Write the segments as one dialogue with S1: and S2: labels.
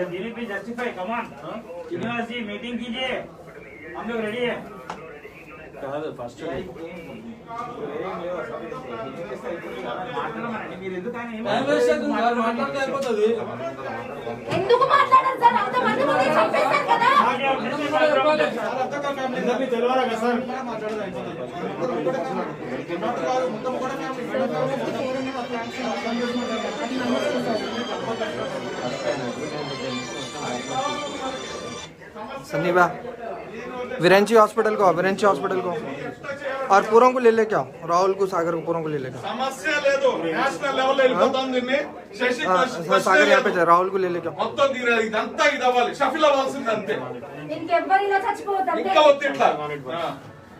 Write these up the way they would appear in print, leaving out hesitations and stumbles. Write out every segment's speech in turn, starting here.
S1: दिलीप भी जस्टिफाई कमान university meeting कीजिए हम लोग रेडी है फर्स्ट
S2: सन्नीबा विरेंची हॉस्पिटल को और पूरों को ले लेके आओ राहुल को सागर को पूरों को ले लेके
S3: समस्या లేదు నేషనల్ లెవెల్ లో వెళ్ళిపోతాం దీన్ని శశి
S2: सागर यहाँ पे राहुल को ले लेके आओ
S3: మొత్తం ఇదంతా ఇది అవ్వాలి షఫిల్ అవ్వాల్సింది అంతే
S4: ఇంకెవ్వరిలా చచ్చిపోవద్దు
S3: ఇంకా వద్దు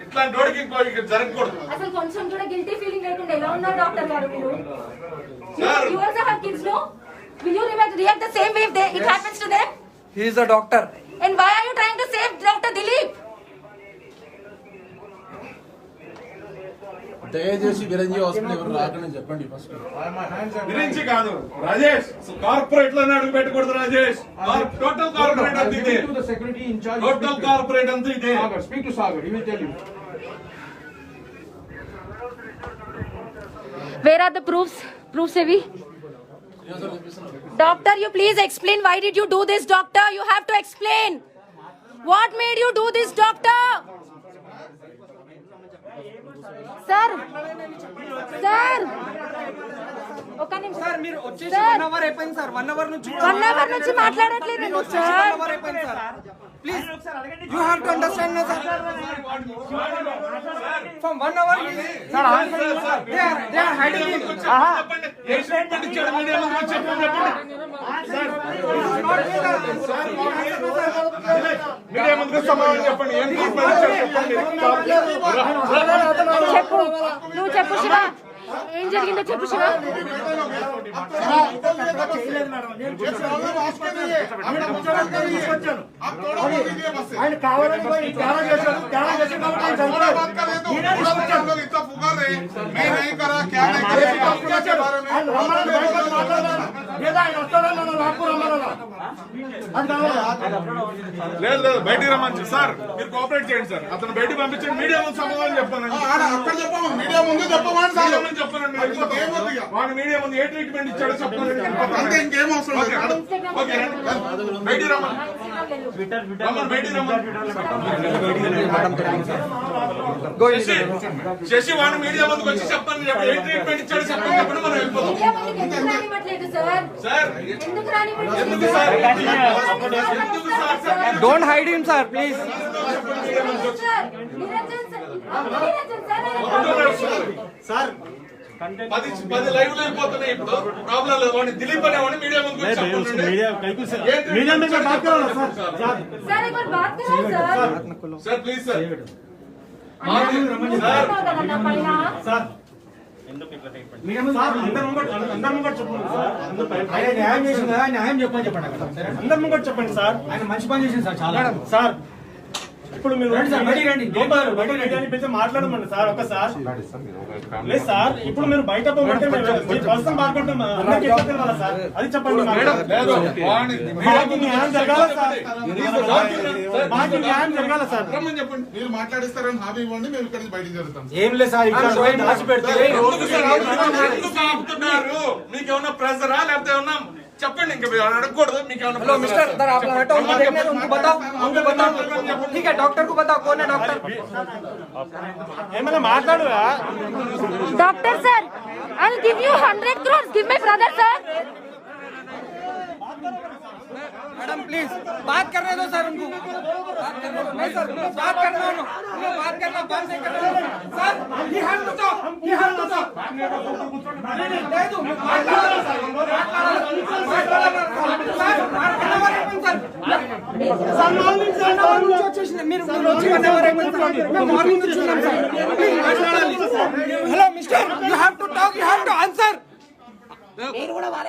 S3: ఇట్లా డోడికి జరగకూడదు
S4: అసలు కొంచెం కూడా గిల్టీ ఫీలింగ్ లేకుండా ఎలా ఉన్నారు డాక్టర్ గారు మీరు you also have kids no will you react the same way if it happens to them
S2: he is a doctor
S4: and why are you trying to save Dr. Dilip
S5: దయచేసి విరంజి hospital ఎవరు రాకని చెప్పండి first
S3: విరంజి కాదు Rajesh corporate లో అడుగు పెట్టకూడదు Rajesh total corporate అంతా ఇదే total corporate అంతా ఇదే
S5: speak to Sagar he will tell you
S4: where are the proofs heavy doctor you please explain why did you do this doctor you have to explain what made you do this doctor sir ఒక నిమిషం sir మీరు వచ్చేసి 1 hour అయిపోయింది sir 1 hour నుంచి మాట్లాడట్లేదు నేను sir 1 hour అయిపోయింది sir please you have to understand నా sir from 1 hour sir they are hiding
S3: చెప్పండి ఇచ్చాడు మీడియా ముందు చెప్పండి మీడియా ముందు సమాధానం చెప్పండి ఏం
S4: చెప్పు నువ్వు చెప్పు శివ ఏం జరిగిందో చెప్పు శివ
S1: ఆయన కావాలని
S3: లేదు లేదు బయటికి రమ్మని సార్ మీరు కోఆపరేట్ చేయండి సార్ అతను బయటికి పంపించండి మీడియా ముందు సమాధానం చెప్పండి అక్కడ చెప్పము మీడియా ముందు చెప్పమని సార్ చెప్పండి వాడు మీడియా ముందు ఏ ట్రీట్మెంట్ ఇచ్చాడో చెప్పండి అంతే ఇంకేం అవసరం లేదు ఓకే బయటికి రమ్మని బయటికి రమ్మని శశి వాడు మీడియా ముందుకు వచ్చి చెప్పండి ఏ ట్రీట్మెంట్ ఇచ్చాడో చెప్పండి చెప్పండి మనం వెళ్ళిపోతాం సార్ ఎందుకు sir
S2: don't hide him sir please
S3: sir 10 live లో అయిపోతున్నాయి ఇప్పుడు ప్రాబ్లం లేదు వాడిని దిలీప్ అనే వాడిని మీడియా ముందుకు వచ్చి చెప్పండి మీడియా में बात करो ना
S4: सर एक बार बात करो
S3: सर प्लीज सर
S1: సార్ న్యాయం చేసింది కదా న్యాయం చెప్పని చెప్పండి అందరి ముంగట్ చెప్పండి సార్ ఆయన మంచి పని చేసింది సార్ చాలా సార్ ఇప్పుడు మీరు రండి మాట్లాడమండి సార్ ఒకసారి లేదు సార్ ఇప్పుడు మీరు బయట ప్రస్తుతం మాట్లాడటం సార్ అది చెప్పండి మాకు న్యాయం జరగాల సార్ మాకు న్యాయం జరగాల సార్
S3: చెప్పండి మీరు మాట్లాడిస్తారని హామీ ఇవ్వండి మేము ఇక్కడ బయటికి జరుగుతాం
S1: ఏం లేదు సార్ ఇక్కడ దాచి పెడితే
S3: మీకేమన్నా ప్రెజరా లేకపోతే ఏమన్నా చెప్పండి ఇంకా అడగకూడదు మీకు
S2: हेलो मिस्टर इधर आप हटो उनको देखने दो उनको बताओ ठीक है डॉक्टर को बताओ कौन है डॉक्टर
S1: ఏమైనా మాట్లాడురా
S4: doctor sir I will give you 100 crores give my brother sir
S2: madam please बात करने दो सर उनको बात करने दो नहीं सर बात करना उनको बात करना बंद नहीं करना सर ये हैव टू टॉक दे दो hello mister you have to talk you have to answer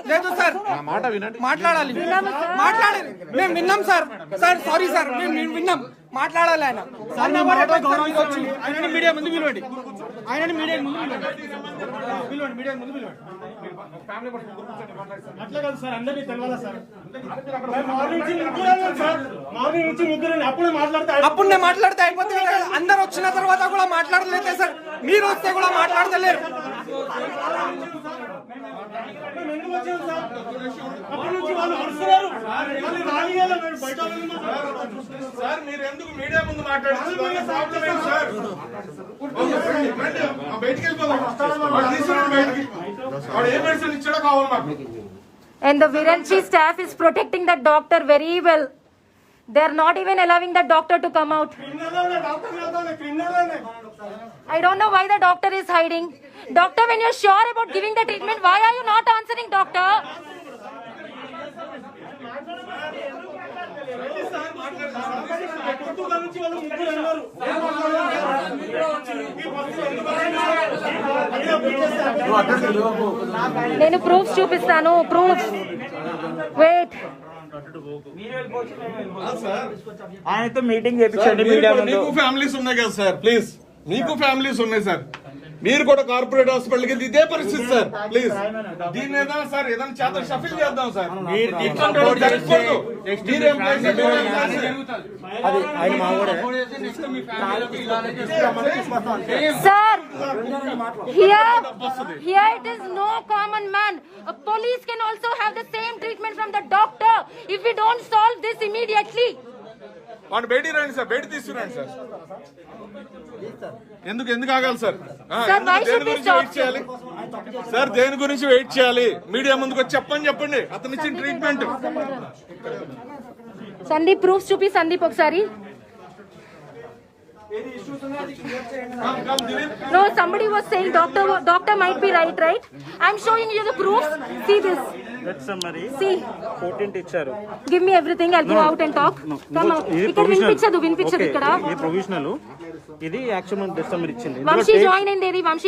S2: లేదు సార్ మాట వినండి మాట్లాడాలి మేము విన్నాం సార్ సారీ సార్ మేము విన్నాం మాట్లాడాలి ఆయన మీడియా ముందు పిలవండి ఆయనని మీడియా ముందు
S1: పిలవండి మీడియా ముందు పిలవండి. అట్లా కాదు సార్, అందరినీ తెలవాలా సార్. మార్నింగ్ నుంచి ముగ్గురు అన్నారు సార్, మార్నింగ్ నుంచి ముగ్గురు అప్పుడే మాట్లాడితే
S2: అప్పుడు నేను మాట్లాడితే అయిపోతుంది కదా. అందరు వచ్చిన తర్వాత కూడా మాట్లాడలేదు సార్, మీరు వస్తే కూడా మాట్లాడతలేరు.
S1: మేము ఎందుకు వచ్చాము సార్? అప్పటి నుంచి వాళ్ళు వస్తున్నారు, మళ్ళీ రానియాలి మేము బయట
S3: సార్ మీరు ఎందుకు మీడియా ముందు మాట్లాడుతున్నారు? ప్రాబ్లం ఏంటి సార్? బయటికి వెళ్ళిపోదాం. వాడు తీసుకురండి బయటికి. వాడు ఏ మెడిసిన్ ఇచ్చాడో కావాలి మాకు.
S4: And the Viranchi staff is protecting that doctor very well. They are not even allowing that doctor to come out. I don't know why the doctor is hiding. Doctor, when you're sure about giving the treatment, why are you not answering, doctor? నేను proofs చూపిస్తాను. Proofs wait.
S6: ఆయనతో meeting చేయించండి media ముందు.
S3: మీకు families ఉన్నాయి కదా sir, please మీకు families ఉన్నాయి సార్. మీరు కూడా కార్పొరేట్ హాస్పిటల్కి వెళ్తే ఇదే పరిస్థితి సార్. ప్లీజ్ దీన్ని ఏదైనా సార్ ఏదైనా చేత షఫిల్ చేద్దాం sir.
S4: Sir, here it is no common man. A police can also have the same treatment from the doctor if we don't solve this immediately.
S3: వాడు బయటికి రండి సార్, బయట తీసుకురండి సార్. ఎందుకు ఎందుకు ఆగాలి సార్? దేని గురించి వెయిట్ చేయాలి సార్? దేని గురించి వెయిట్ చేయాలి? మీడియా ముందుకు వచ్చి చెప్పండి అతను ఇచ్చిన ట్రీట్మెంట్.
S4: సందీప్ ప్రూఫ్స్ చూపి. సందీప్ ఒకసారి. No, somebody was saying doctor might be right? I'm showing you the proofs. See this.
S6: That's summary.
S4: See.
S6: 14th ఇచ్చారు.
S4: Give me everything. I'll go out and talk. Come out. ఇక్కడ వినిపించదు ఇక్కడ.
S6: ఇది provisional. ఇది actual death summary ఇచ్చింది.
S4: Vamsi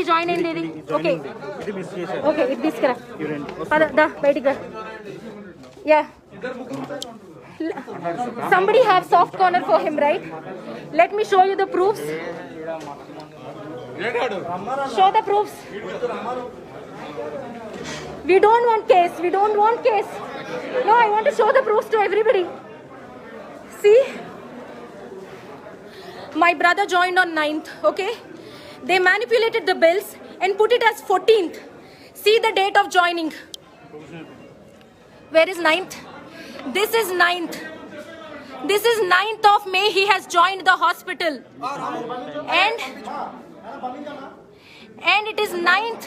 S4: join అయింది. Okay.
S6: ఇది miss చేశారు.
S4: ఓకే, ఇది తీసుకురా. దా బయటికి రా. Yeah. Somebody have soft corner for him, right? Let me show you the proofs. Show the proofs. We don't want case. No, I want to show the proofs to everybody. See? My brother joined on 9th, okay? They manipulated the bills and put it as 14th. See the date of joining. Where is 9th? This is 9th. This is 9th of May he has joined the hospital. And it is 9th,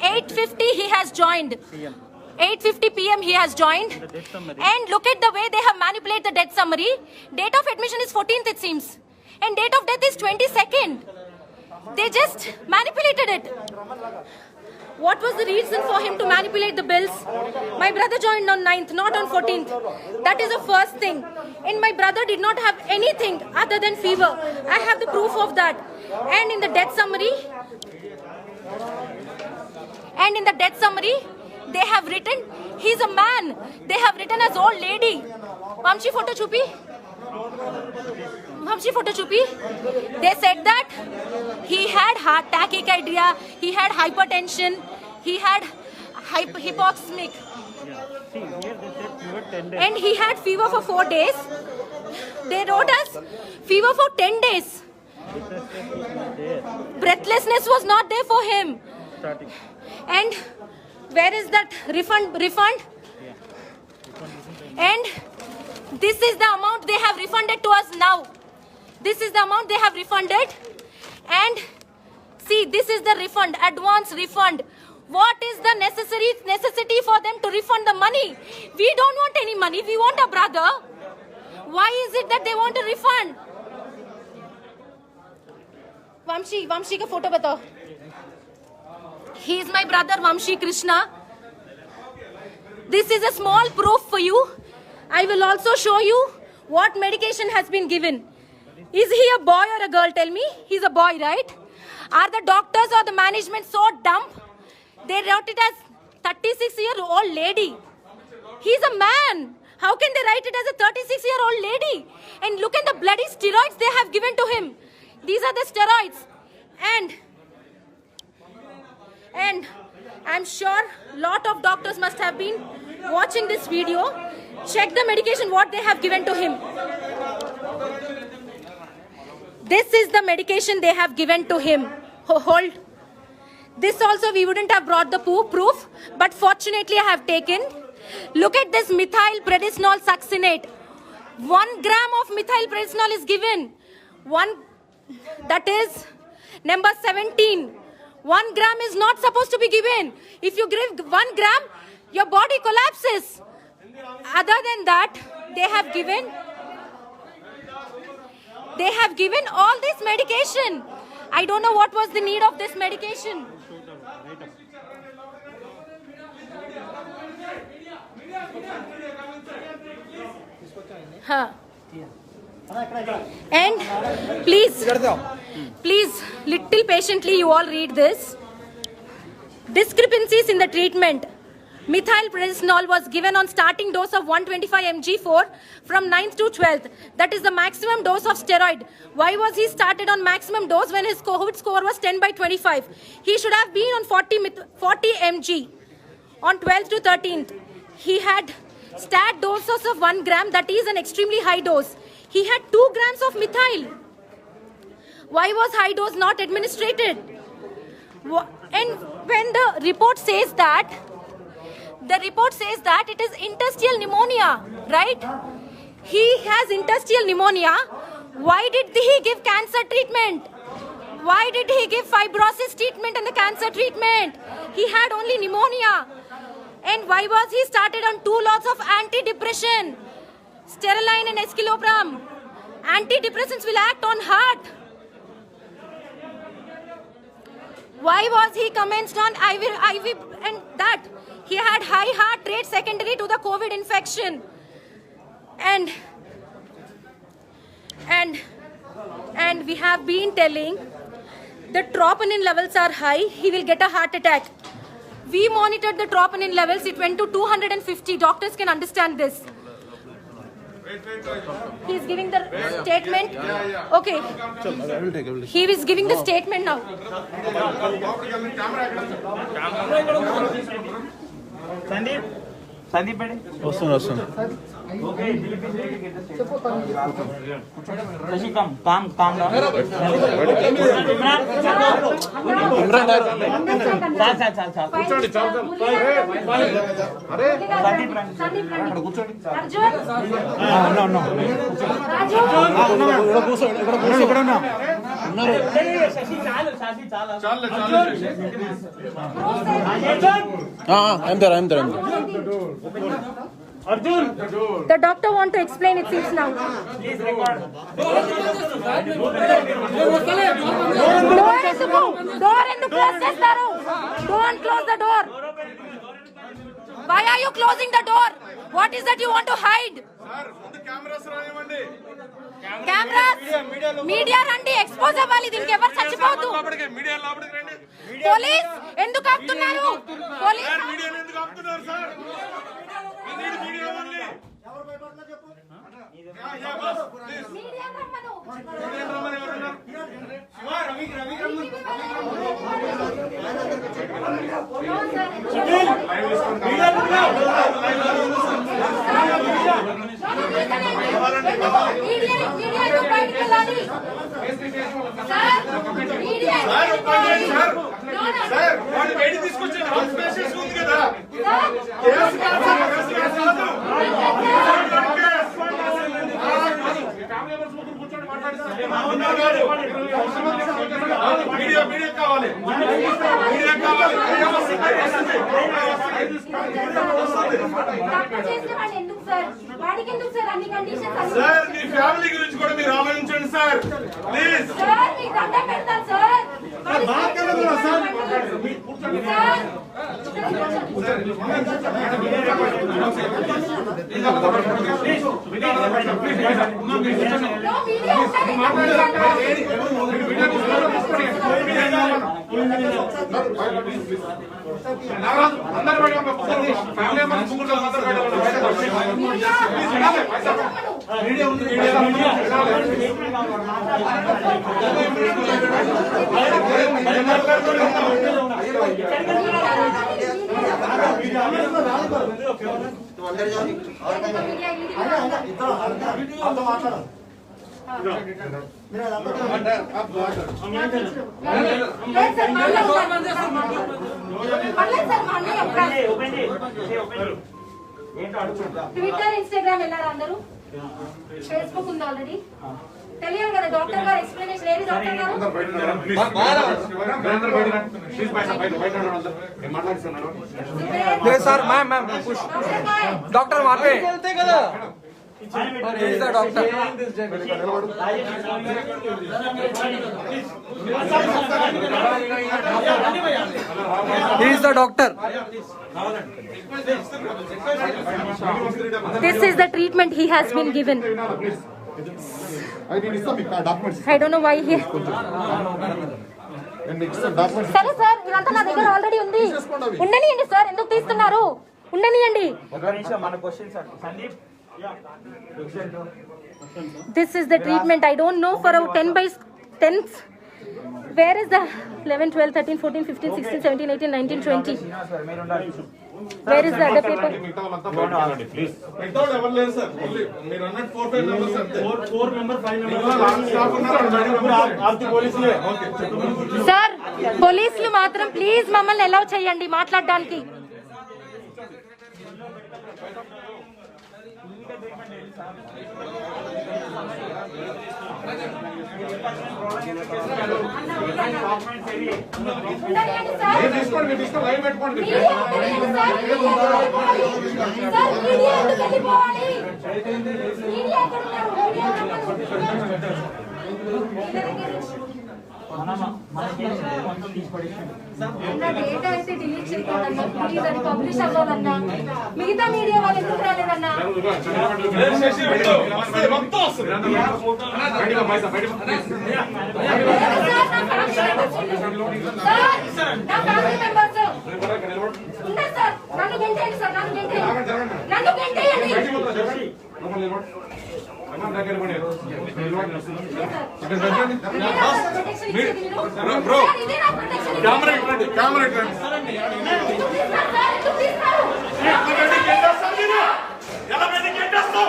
S4: 8:50 he has joined. 8:50 p.m. he has joined. And look at the way they have manipulated the death summary. Date of admission is 14th it seems. And date of death is 22nd. They just manipulated it. What was the reason for him to manipulate the bills? My brother joined on 9th, not on 14th. That is the first thing. And my brother did not have anything other than fever. I have the proof of that. And in the death summary, they have written, he's a man. They have written as old lady. Vamshi photo chupi. They said that he had heart tachycardia, he had hypertension, he had hypoxemic, and he had fever for 4 days. They wrote us fever for 10 days. Breathlessness was not there for him. And where is that refund? And this is the amount they have refunded to us now. This is the amount they have refunded. And see, this is the refund, advance refund. What is the necessity for them to refund the money? We don't want any money. We want a brother. Why is it that they want a refund? Vamshi ka photo batao. He is my brother, Vamshi Krishna. This is a small proof for you. I will also show you what medication has been given. Is he a boy or a girl? Tell me. He's a boy, right? Are the doctors or the management so dumb? They wrote it as 36-year-old lady. He's a man. How can they write it as a 36-year-old lady? And look at the bloody steroids they have given to him. These are the steroids. And I'm sure lot of doctors must have been watching this video. Check the medication what they have given to him. This is the medication they have given to him. Hold. This also we wouldn't have brought the proof, but fortunately I have taken. Look at this methyl prednisolone succinate. 1 gram of methyl prednisolone is given. That is number 17. 1 gram is not supposed to be given. If you give 1 gram, your body collapses. Other than that, they have given all this medication. I don't know what was the need of this medication. Huh. And please, little patiently you all read this. Discrepancies in the treatment. Methyl prednisolone was given on starting dose of 125 mg from 9th to 12th. That is the maximum dose of steroid. Why was he started on maximum dose when his COVID score was 10/25? He should have been on 40 mg on 12th to 13th. He had stat doses of 1 gram. That is an extremely high dose. He had 2 grams of methyl. Why was high dose not administered? And when the report says that it is interstitial pneumonia, right? He has interstitial pneumonia. Why did he give cancer treatment? Why did he give fibrosis treatment and the cancer treatment? He had only pneumonia. And why was he started on 2 lots of antidepressant? Steriline and escitalopram. Antidepressants will act on heart. Why was he commenced on IV and that? He had high heart rate secondary to the COVID infection. And we have been telling the troponin levels are high, he will get a heart attack. We monitored the troponin levels, it went to 250. Doctors can understand this. He is giving the statement. Okay. He is giving the statement now.
S6: Sandeep బడి
S5: వస్తుంది
S6: Shashi calm down
S3: కూర్చోండి చాలు అరే
S4: The doctor want to explain it seems now.
S6: Please record
S4: Door endu close chestaru? Don't close the door. Why are you closing the door? What is that you want to hide?
S3: Sir ముందు cameras రానివ్వండి.
S4: Cameras, media randi expose అవ్వాలి, దీనికి ఎవరు చచ్చిపోవద్దు.
S3: Media లోపలికి రండి.
S4: Police ఎందుకు ఆపుతున్నారు? Police
S3: sir మీడియాని ఎందుకు ఆపుతున్నారు సార్? Media only.
S4: మీడియా రమ్మను.
S3: సార్ వాళ్ళు బయట తీసుకొచ్చి హాస్పిటల్స్ ఉంది కదా కేసు కాదు. మీడియా కావాలి. సార్ మీ ఫ్యామిలీ గురించి కూడా మీరు ఆలోచించండి సార్ ప్లీజ్. అందరూ ఫ్యామిలీ మెంబర్స్
S1: మీడియా ఉంది
S4: ట్విట్టర్ ఇన్స్టాగ్రామ్ వెళ్ళారా అందరూ? ఫేస్బుక్ ఉంది ఆల్రెడీ. తెలియదు కదా డాక్టర్ గారు ఎక్స్ప్లెనేషన్ ఏది డాక్టర్ గారు?
S2: లేదు సార్ మ్యామ్ మ్యామ్ డాక్టర్ వాపే వెళ్తే కదా doctor is the doctor.
S4: This is the treatment he has been given. I don't know why he. సరే సార్ ఇదంతా నా దగ్గర ఆల్రెడీ ఉంది. ఉండనియండి సార్, ఎందుకు తీస్తున్నారు? ఉండనియండి. This is the treatment. I don't know for a 10/10. Where is the 11, 12, 13, 14, 15, 16, 17, 18, 19, 20? Where is the other paper?
S3: ఎవరు లేరు sir. మీరు అన్నట్టు 4-5 మెంబర్స్ అంతే.
S1: 4 మెంబర్ 5
S4: సార్ పోలీసులు మాత్రం ప్లీజ్ మమ్మల్ని అలౌ చేయండి మాట్లాడడానికి.
S3: తీసుకోండి, మీరు తీసుకొని లైవ్ పెట్టుకోండి.
S4: డేటా అయితే డిలీట్ చేయకూడదన్నా, ప్లీజ్ అది పబ్లిష్ అవ్వాలన్నా. మిగతా మీడియా వాళ్ళు ఎందుకు రాలేదన్నా?
S3: మొత్తం వస్తుంది.
S4: నన్ను గెంటేయండి సార్, నన్ను గెంటేయండి, నన్ను గెంటేయండి.
S3: బ్రో కెమెరా ఇవ్వండి, కెమెరా ఇవ్వండి. ఎలా గెంటేస్తారు?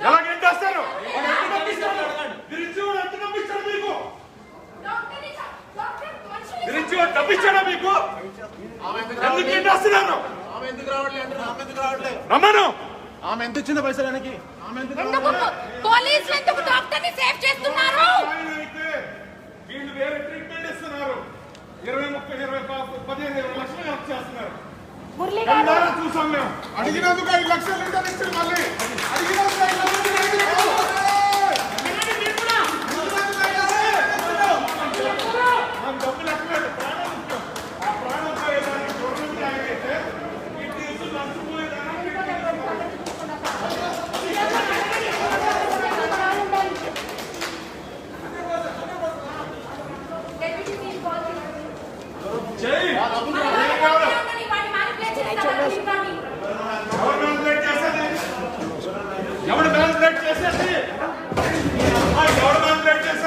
S3: ఎలా గెంటేస్తారు? గురించి డబ్బిచ్చాడా మీకు? ఎందుకు గెంటేస్తున్నారు? రమ్మను.
S5: ఆమె ఎంత ఇచ్చింది పైసలు వెనక్కి?
S4: ఎందుకు పోలీసులు ఎందుకు డాక్టర్ని సేవ్ చేస్తున్నారు?
S3: వీళ్ళు వేరే ట్రీట్మెంట్ ఇస్తున్నారు. 20, 30, 20, 15 లక్షలు ఖర్చు చేస్తున్నారు.
S4: మురళి గారు
S3: చూసాం మేము. అడిగినందుకు 5 లక్షలు రిటర్న్ ఇచ్చారు. మళ్ళీ అడిగినందుకు 5 లక్షలు డబ్బులు ఎక్కలేదు. ప్రాణం ముఖ్యం. ఆ ప్రాణం పోయేదాన్ని గవర్నమెంట్ అయితే ఈ తీసుకు నష్టపోయేదాన్ని ఎవడు మ్యానిపులేట్ చేసేది? ఎవడు మ్యానిపులేట్ చేసేది?